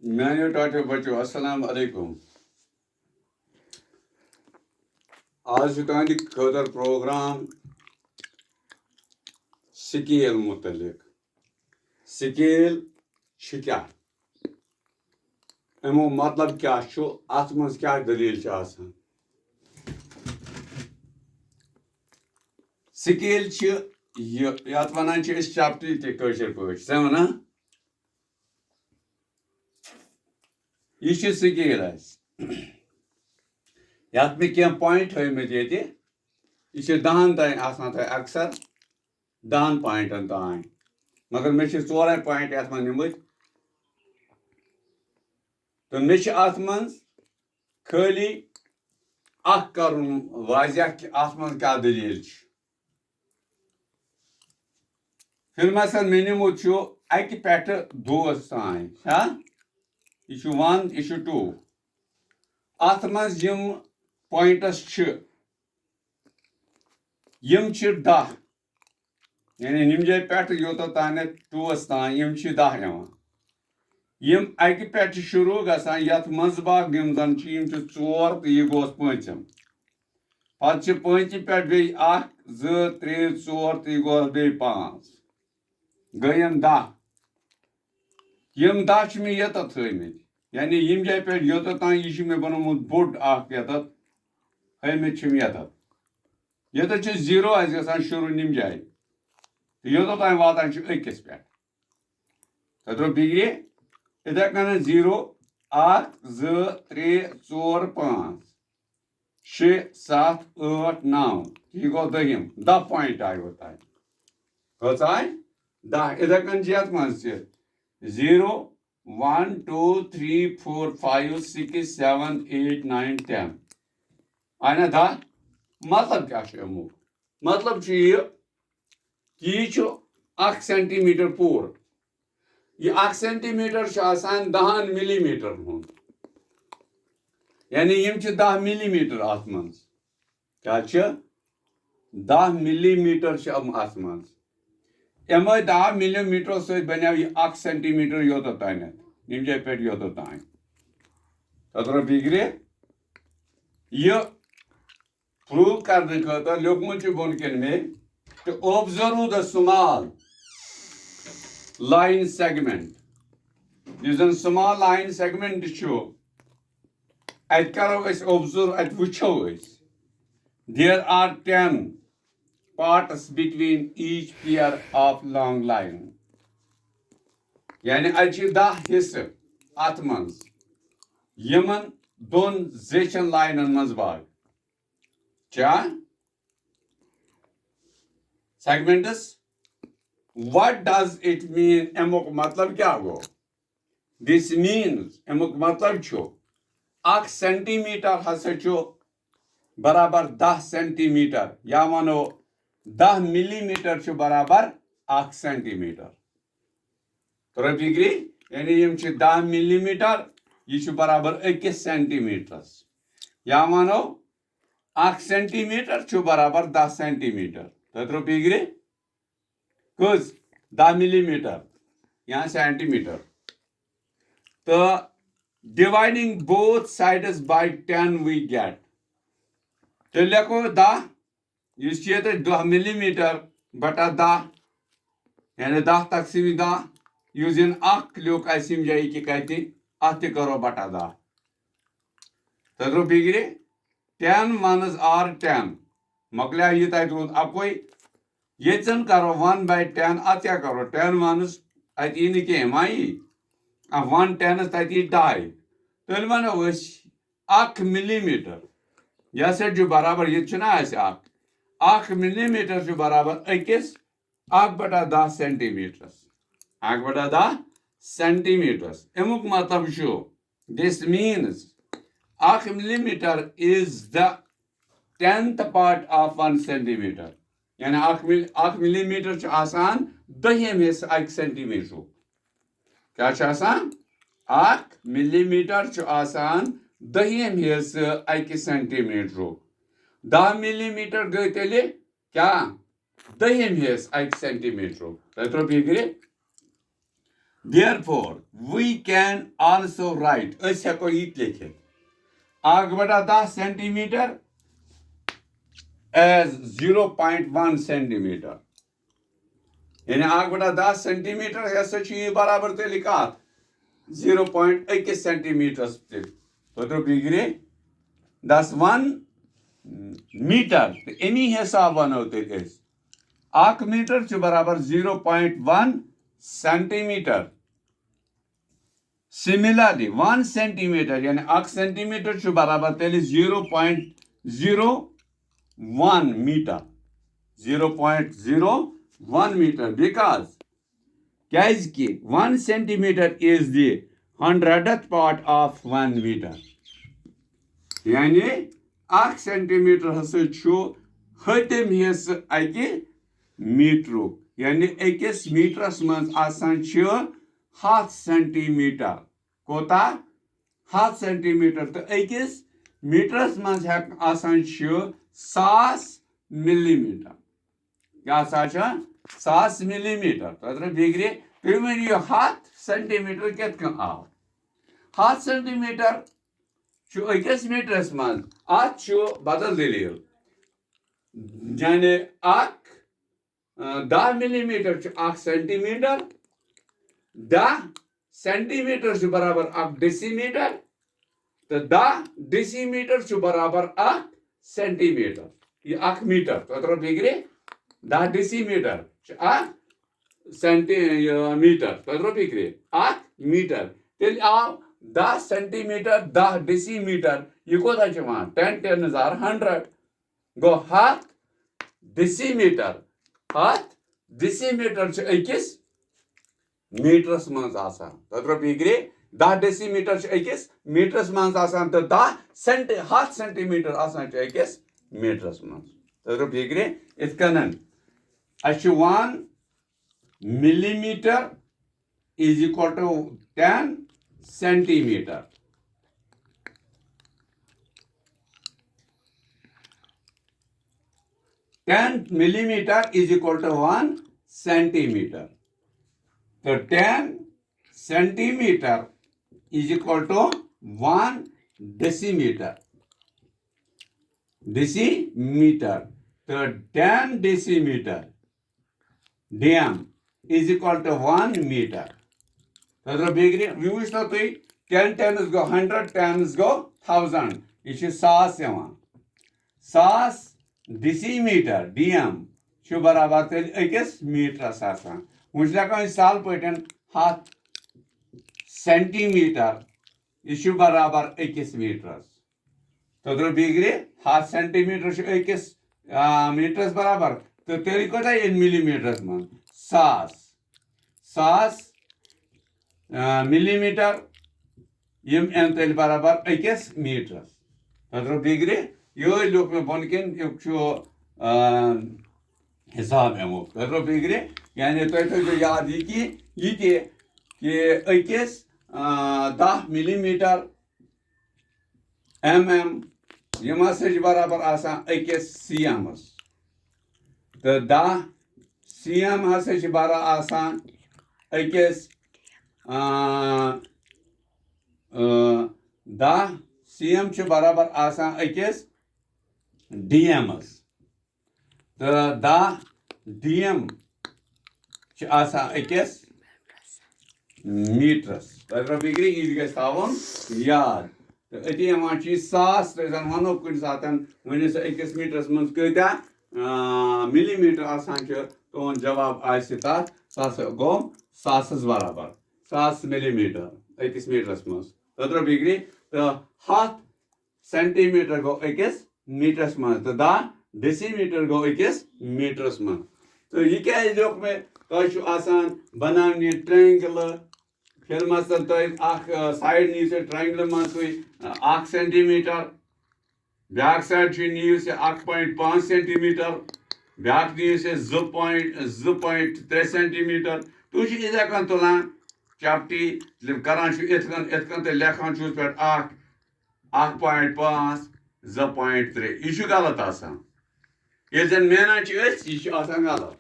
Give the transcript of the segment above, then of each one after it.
Manu Tata Bachu, Assalamu alaikum. आज तुंद खतर programme scale मुतलिक scale क्या अमो मतलब क्या अत मज क्या दलील स्केल ये वन चपटी तशर पे वन यह स्केल यथ मे कह पॉइंट थमत यह 10 तान अक्सर 10 पॉइंटन तान मगर मे 4 पॉइंट ये मन निमत तो मे अत मज खाली कर वाजह कि अत मज क्या दलील फिर मसल मे निमुत अक पे 2 तान यह 1 यह 2 अत मज पॉइंटस यम 10 यानी निम जाय पे योत तान 2 तान यम 10 यम अक पे शुरू गसान यथ मंजबाग यम जन 4 तो यह गोस पंचम पे 5 पे बे 1 2 3 4 तो यह गोस बे 5 गयम 10 यम 10 मे ये थमत यानी यम जाय पे योत तान यह मे बनोमुत बोड़ थमत ये 0 गसान शुरू निम जाय योत तान वातान अकिस पे तत्रो बिगड़े इथे कन 0 1 2 3 4 5 6 7 8 9 यह गो 10 पॉइंट आय तान कस आय 10 इथे कन यथ मज 0 1 2 3 4 5 6 7 8 9 10 आय ना 10 मतलब क्या अमुक मतलब यह 1 सेंटीमीटर पूर यह 1 सेंटीमीटर 10 मिलीमीटर हूं यानी यम 10 मिलीमीटर अत मज क्या 10 मिलीमीटर अत मज यमो 10 मिलीमीटर सत बनो यह 1 सेंटीमीटर योत तान निम जाय पे योत तान तत्रो बिगड़े यह प्रूव करने खतर लिखमुत बोन में to observe the small line segment यह जन small line segment करो observe वुचो there are 10 parts between each pair of long line यानी 10 हिस्से अत मज यमन दोन जेचन लाइनन मज बाग क्या segments what does it mean अमुक मतलब क्या गो this means अमुक मतलब 1 सेंटीमीटर हसा बराबर 10 सेंटीमीटर या वनो 10 मिलीमीटर बराबर 1 सेंटीमीटर तो बिगड़ी यानी यम 10 मिलीमीटर यह बराबर 1 सेंटीमीटर या वनो 1 सेंटीमीटर बराबर 10 सेंटीमीटर तत्रो बिगड़े कस 10 मिलीमीटर यहाँ सेंटीमीटर तो dividing both sides by 10 we get तो लिखो 10 यह 10 मिलीमीटर बटा 10 यानी 10 तकसीम 10 युस इन लिख यम जाय कि कत अत करो बटा 10 तत्रो बिगड़े 10 1 आर 10 मकलिया यह तक रूद अकोई ये करो 1/10 अत क्या करो 10 1 अत यी कह मा यी 1 10 तत यी 2 तेल वनो 1 मिलीमीटर यह सट बराबर यह 1 मिलीमीटर बराबर 1/10 सेंटीमीटर 1/10 सेंटीमीटर अमुक मतलब this means 1 millimeter is the 10th part of 1 centimeter यानी 1 मिलीमीटर आसान 10 हिस्सा 1 सेंटीमीटर क्या 1 मिलीमीटर आसान 10 हिस्सा 1 सेंटीमीटर 10 मिलीमीटर गई तेल क्या 10 हिस्सा 1 सेंटीमीटर तत्रो बिगड़े Therefore, we can also write, अस हेको यत लिखित 1/10 centimeter as 0.1 centimeter. यानी 1/10 centimeter हसा ये बराबर तेल कत 0.1 centimeter तो बिगड़े 1 meter अमी हिसाब वनो तेल 1 meter बराबर 0.1 centimeter. Similarly, 1 centimeter यानी 1 centimeter बराबर तेल 0.01 meter. 0.01 meter because 1 centimeter is the 100th part of 1 meter. यानी 1 centimeter हसा हतम हिस्स अकि मीटर यानी अकिस मीटरस मज आसान 100 सेंटीमीटर कोता 100 सेंटीमीटर तो अकिस मीटरस मज आसान 1000 मिलीमीटर क्या 1000 मिलीमीटर तो बिगड़े तुम वन 100 सेंटीमीटर कत आव 100 सेंटीमीटर अकिस मीटरस मज अत बदल दलील यानी 10 मिलीमीटर 1 सेंटीमीटर 10 सेंटीमीटर बराबर 1 डेसीमीटर तो 10 डेसीमीटर बराबर 1 सेंटीमीटर ये 1 मीटर तो बिगड़े 10 डेसीमीटर 1 सेंटीमीटर तो बिगड़े 1 मीटर तेल आव 10 सेंटीमीटर 10 डेसीमीटर ये कोता 10 10 100 गो 100 डेसीमीटर 100 डेसीमीटर अकिस मीटरस मज आसान तो बिगड़े 10 डेसीमीटर अकिस मीटरस मज आसान तो 100 सेंटीमीटर आसान अकिस मीटरस मज तो बिगड़े इत Kanan 1 millimeter is equal to 10 centimeter. 10 millimeter is equal to 1 centimeter. So 10 centimeter is equal to 1 decimeter. Decimeter. So 10 decimeter dm is equal to 1 meter. So बिगड़े यूज तो 10 times go 100 times go 1000 ये 1000 यवान 1000 decimeter dm बराबर तेल अकिस मीटरस आसान वुन साल Patan 100 centimetre ये बराबर अकिस मीटरस तो बिगड़े 100 सेंटीमीटर अकिस मीटरस बराबर तो तेल कोता इन मिलीमीटरस मन 1000 मिलीमीटर यम एन तेल बराबर अकिस मीटरस तो बिगड़े यो लोग में बनकिन हिसाब एमो तो बिगड़े यानी तो याद ये कि अकिस 10 मिलीमीटर यम बराबर आसान अकिस सीएमस तो 10 सीएम हसा बरा आसान अकिस 10 सीएम बराबर आसान अकिस डीएमस तो 10 डीएम आसान अकिस मीटरस तो बिगड़े यह गवन याद तो अति यहां 1000 तो वनो कुछ सात वनिस अकिस मीटरस मज कत्या मिलीमीटर आसान तुम जवाब आसा गो 1000 बराबर 1000 मिलीमीटर अकिस मीटरस मज तो बिगड़े तो 100 सेंटीमीटर गो अकिस मीटरस मज तो 10 डेसीमीटर गो अकिस मीटरस मज तो यह क्या लोक में तो आसान बनाने ट्रायंगल फिर मसल तो साइड नी से ट्रायंगल मज 1 सेंटीमीटर ब्याक साइड नीव से 1.5 सेंटीमीटर ब्याक नीव से 2.3 सेंटीमीटर तु इथे कन तुलान चापटी करान इथकन तो लेखान पे 1.5 2.3 यह गलत आसान ये जन मेना यह आसान गलत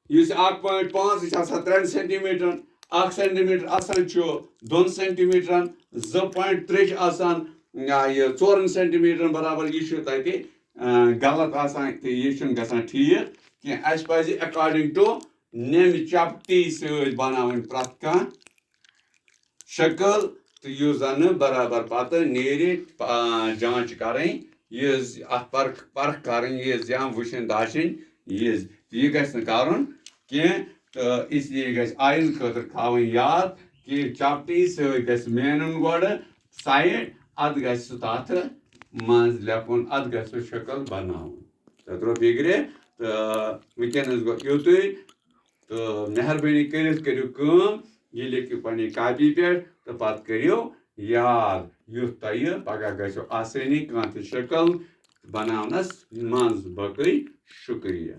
इस 1.5 यह 3 सेंटीमीटर 1 सेंटीमीटर आसान 2 सेंटीमीटर 2.3 आसान ये 4 सेंटीमीटर बराबर ये तथे गलत आसान तो ये गसान ठीक कि अस पज अकॉर्डिंग टू नेम चपटी सत बनावन प्रत कह शक्ल तो यह जन बराबर पत नेर जांच करें अत परख करें या वुशन दाशन यह गन कह इसलिए गस आइन खतर थवन याद कि चपटी सत मेन गोड़ साइड अत गस तथ मज लेपुन अत गस शक्ल बनावन तो त्रो फिक्रे तो वनकस गो युत तो मेहरबानी करो ये लिखियो पन्ने कापी पे तो पत करियो याद युथ तय पगह गो आसानी कह शक्ल बनावनस मज बकई शुक्रिया।